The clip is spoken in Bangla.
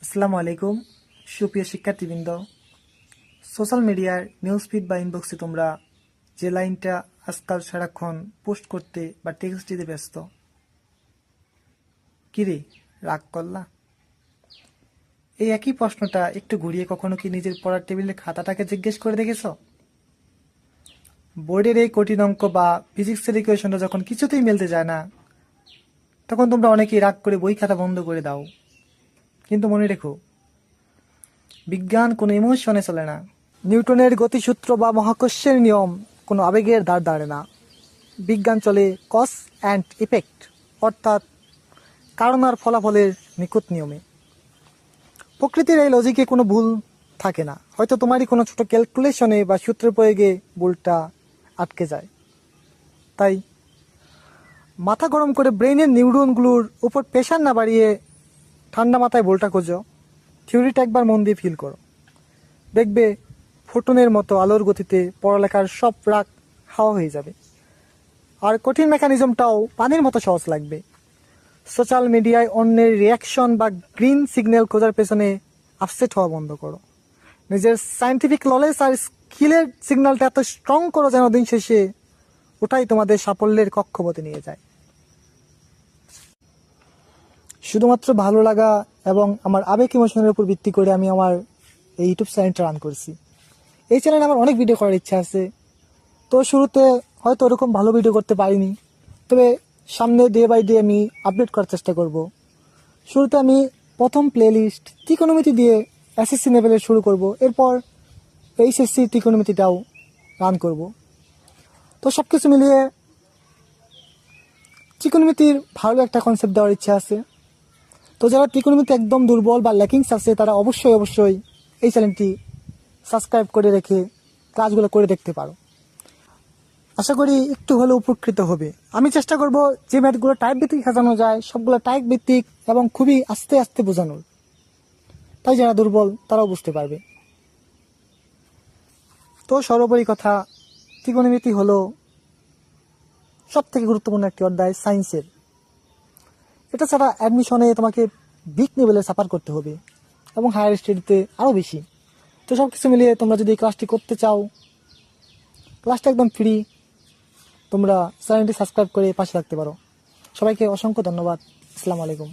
আসসালামু আলাইকুম সুপ্রিয় শিক্ষার্থীবৃন্দ। সোশ্যাল মিডিয়ার নিউজ ফিড বা ইনবক্সে তোমরা যে লাইনটা আজকাল সারাক্ষণ পোস্ট করতে বা টেক্সট দিতে ব্যস্ত, কিরে রাগ করলা? এই একই প্রশ্নটা একটু ঘুরিয়ে কখনো কি নিজের পড়ার টেবিলের খাতাটাকে জিজ্ঞেস করে দেখেছ? বোর্ডের এই কঠিন অঙ্ক বা ফিজিক্সের ইকুয়েশনটা যখন কিছুতেই মেলতে যায় না, তখন তোমরা অনেকেই রাগ করে বই খাতা বন্ধ করে দাও। কিন্তু মনে রেখো, বিজ্ঞান কোনো ইমোশনে চলে না। নিউটনের গতিসূত্র বা মহাকর্ষের নিয়ম কোনো আবেগের দ্বার দাঁড়ে না। বিজ্ঞান চলে কজ অ্যান্ড ইফেক্ট, অর্থাৎ কারণ আর ফলাফলের নিখুঁত নিয়মে। প্রকৃতির এই লজিকে কোনো ভুল থাকে না। হয়তো তোমারই কোনো ছোট ক্যালকুলেশনে বা সূত্রের প্রয়োগে ভুলটা আটকে যায়। তাই মাথা গরম করে ব্রেইনের নিউরনগুলোর উপর প্রেশার না বাড়িয়ে ঠান্ডা মাথায় ভুলটা খোঁজো। থিওরিটা একবার মন দিয়ে ফিল করো, দেখবে ফোটনের মতো আলোর গতিতে পড়ালেখার সব রাগ হাওয়া হয়ে যাবে, আর কঠিন মেকানিজমটাও পানির মতো সহজ লাগবে। সোশ্যাল মিডিয়ায় অন্যের রিয়াকশন বা গ্রিন সিগন্যাল খোঁজার পেছনে আপসেট হওয়া বন্ধ করো। নিজের সায়েন্টিফিক নলেজ আর স্কিলের সিগন্যালটা এত স্ট্রং করো যেন দিন শেষে ওটাই তোমাদের সাফল্যের কক্ষপথে নিয়ে যায়। শুধুমাত্র ভালো লাগা এবং আমার আবেগ ইমোশনের উপর ভিত্তি করে আমি আমার এই ইউটিউব চ্যানেলটা রান করছি। এই চ্যানেলে আমার অনেক ভিডিও করার ইচ্ছা আছে। তো শুরুতে হয়তো ওরকম ভালো ভিডিও করতে পারিনি, তবে সামনে ডে বাই ডে আমি আপডেট করার চেষ্টা করব। শুরুতে আমি প্রথম প্লে লিস্ট ত্রিকোণমিতি দিয়ে এসএসসি লেভেলের শুরু করব, এরপর এইচএসসি ত্রিকোণমিতিটাও রান করব। তো সব কিছু মিলিয়ে ত্রিকোণমিতির ভালো একটা কনসেপ্ট দেওয়ার ইচ্ছা আছে। তো যারা ত্রিকোণমিতি একদম দুর্বল বা ল্যাকিংস আছে, তারা অবশ্যই এই চ্যানেলটি সাবস্ক্রাইব করে রেখে কাজগুলো করে দেখতে পারো। আশা করি একটু হলেও উপকৃত হবে। আমি চেষ্টা করব যে ম্যাথগুলো টাইপ ভিত্তিক সাজানো যায় সবগুলো টাইপ ভিত্তিক এবং খুবই আস্তে আস্তে বোঝানোর, তাই যারা দুর্বল তারাও বুঝতে পারবে। তো সর্বোপরি কথা, ত্রিকোণমিতি হলো সব থেকে গুরুত্বপূর্ণ একটি অধ্যায় সায়েন্সের। এটা ছাড়া অ্যাডমিশনে তোমাকে বিগ লেভেলে সাফার করতে হবে এবং হায়ার স্টাডিতে আরও বেশি। তো সব কিছু মিলিয়ে তোমরা যদি এই ক্লাসটি করতে চাও, ক্লাসটা একদম ফ্রি, তোমরা চ্যানেলটি সাবস্ক্রাইব করে পাশে রাখতে পারো। সবাইকে অসংখ্য ধন্যবাদ। আসসালামু আলাইকুম।